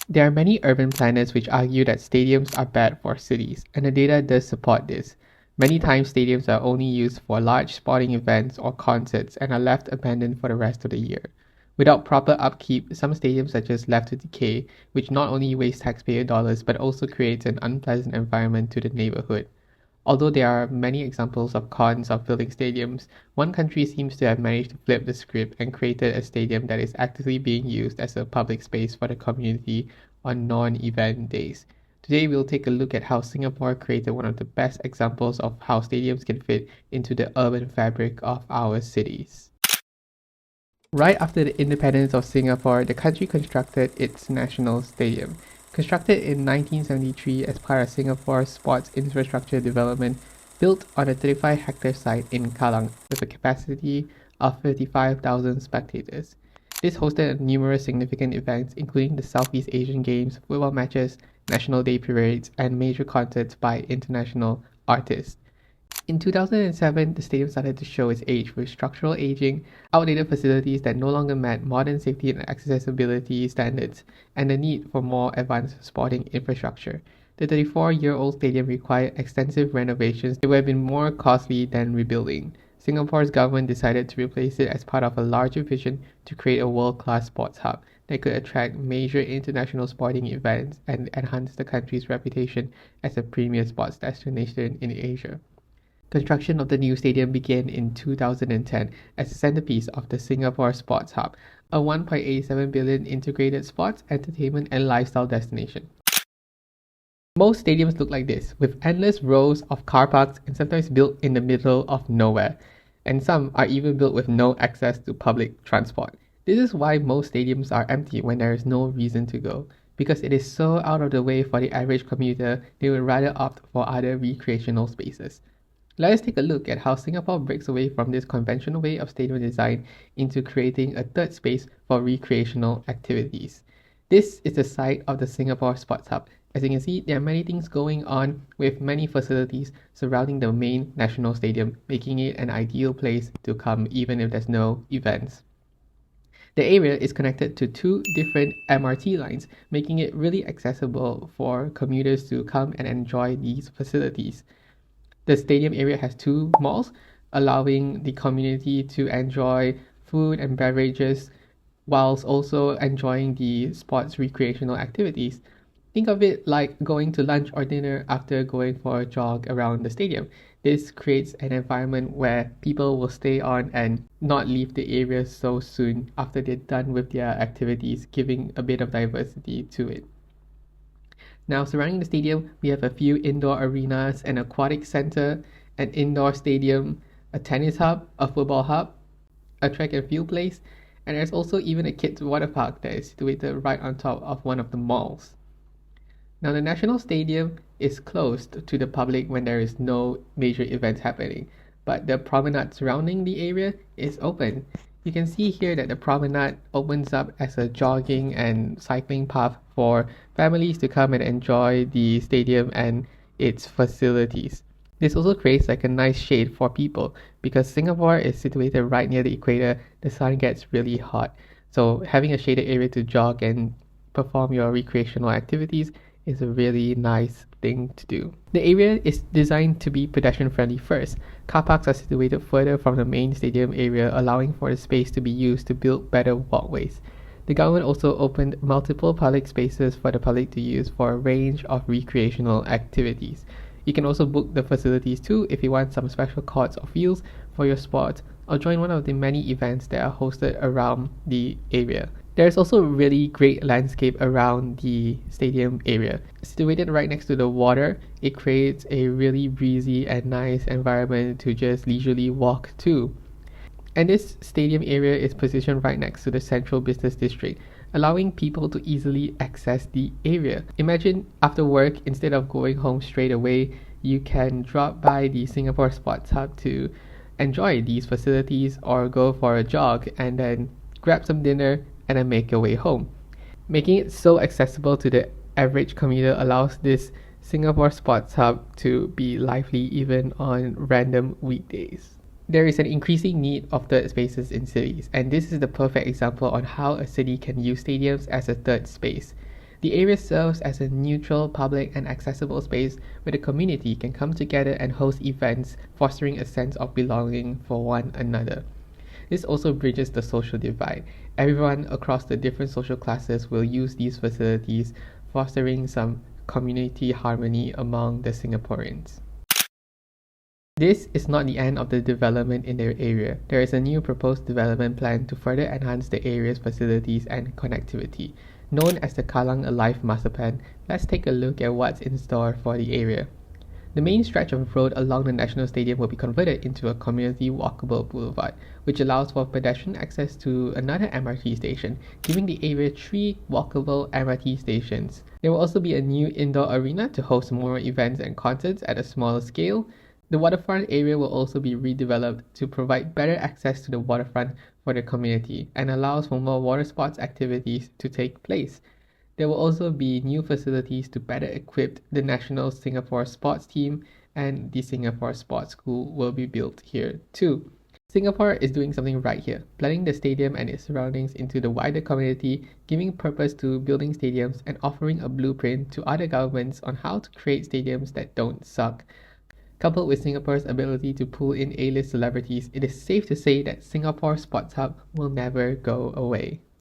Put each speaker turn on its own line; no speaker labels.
There are many urban planners which argue that stadiums are bad for cities, and the data does support this. Many times, stadiums are only used for large sporting events or concerts and are left abandoned for the rest of the year. Without proper upkeep, some stadiums are just left to decay, which not only wastes taxpayer dollars but also creates an unpleasant environment to the neighborhood. Although there are many examples of cons of building stadiums, one country seems to have managed to flip the script and created a stadium that is actively being used as a public space for the community on non-event days. Today we'll take a look at how Singapore created one of the best examples of how stadiums can fit into the urban fabric of our cities. Right after the independence of Singapore, the country constructed its national stadium. Constructed in 1973 as part of Singapore's sports infrastructure development, built on a 35-hectare site in Kallang with a capacity of 55,000 spectators. This hosted numerous significant events including the Southeast Asian Games, football matches, National Day parades, and major concerts by international artists. In 2007, the stadium started to show its age with structural aging, outdated facilities that no longer met modern safety and accessibility standards, and the need for more advanced sporting infrastructure. The 34-year-old stadium required extensive renovations that would have been more costly than rebuilding. Singapore's government decided to replace it as part of a larger vision to create a world-class sports hub that could attract major international sporting events and enhance the country's reputation as a premier sports destination in Asia. Construction of the new stadium began in 2010 as a centerpiece of the Singapore Sports Hub, a 1.87 billion integrated sports, entertainment, and lifestyle destination. Most stadiums look like this, with endless rows of car parks and sometimes built in the middle of nowhere, and some are even built with no access to public transport. This is why most stadiums are empty when there is no reason to go. Because it is so out of the way for the average commuter, they would rather opt for other recreational spaces. Let us take a look at how Singapore breaks away from this conventional way of stadium design into creating a third space for recreational activities. This is the site of the Singapore Sports Hub. As you can see, there are many things going on with many facilities surrounding the main national stadium, making it an ideal place to come even if there's no events. The area is connected to two different MRT lines, making it really accessible for commuters to come and enjoy these facilities. The stadium area has two malls, allowing the community to enjoy food and beverages whilst also enjoying the sports recreational activities. Think of it like going to lunch or dinner after going for a jog around the stadium. This creates an environment where people will stay on and not leave the area so soon after they're done with their activities, giving a bit of diversity to it. Now, surrounding the stadium, we have a few indoor arenas, an aquatic center, an indoor stadium, a tennis hub, a football hub, a track and field place, and there's also even a kids' water park that is situated right on top of one of the malls. Now, the National Stadium is closed to the public when there is no major events happening, but the promenade surrounding the area is open. You can see here that the promenade opens up as a jogging and cycling path for families to come and enjoy the stadium and its facilities. This also creates like a nice shade for people because Singapore is situated right near the equator. The sun gets really hot. So having a shaded area to jog and perform your recreational activities is a really nice thing to do. The area is designed to be pedestrian friendly first. Car parks are situated further from the main stadium area, allowing for the space to be used to build better walkways. The government also opened multiple public spaces for the public to use for a range of recreational activities. You can also book the facilities too if you want some special courts or fields for your sport, or join one of the many events that are hosted around the area. There's also a really great landscape around the stadium area. Situated right next to the water, it creates a really breezy and nice environment to just leisurely walk to. And this stadium area is positioned right next to the central business district, allowing people to easily access the area. Imagine after work, instead of going home straight away, you can drop by the Singapore Sports Hub to enjoy these facilities or go for a jog and then grab some dinner and then make your way home. Making it so accessible to the average commuter allows this Singapore Sports Hub to be lively even on random weekdays. There is an increasing need of third spaces in cities, and this is the perfect example on how a city can use stadiums as a third space. The area serves as a neutral, public, and accessible space where the community can come together and host events, fostering a sense of belonging for one another. This also bridges the social divide. Everyone across the different social classes will use these facilities, fostering some community harmony among the Singaporeans. This is not the end of the development in the area. There is a new proposed development plan to further enhance the area's facilities and connectivity. Known as the Kallang Alive Master Plan, let's take a look at what's in store for the area. The main stretch of road along the National Stadium will be converted into a community walkable boulevard, which allows for pedestrian access to another MRT station, giving the area 3 walkable MRT stations. There will also be a new indoor arena to host more events and concerts at a smaller scale. The waterfront area will also be redeveloped to provide better access to the waterfront for the community and allows for more water sports activities to take place. There will also be new facilities to better equip the national Singapore sports team, and the Singapore Sports School will be built here too. Singapore is doing something right here, blending the stadium and its surroundings into the wider community, giving purpose to building stadiums and offering a blueprint to other governments on how to create stadiums that don't suck. Coupled with Singapore's ability to pull in A-list celebrities, it is safe to say that Singapore Sports Hub will never go away.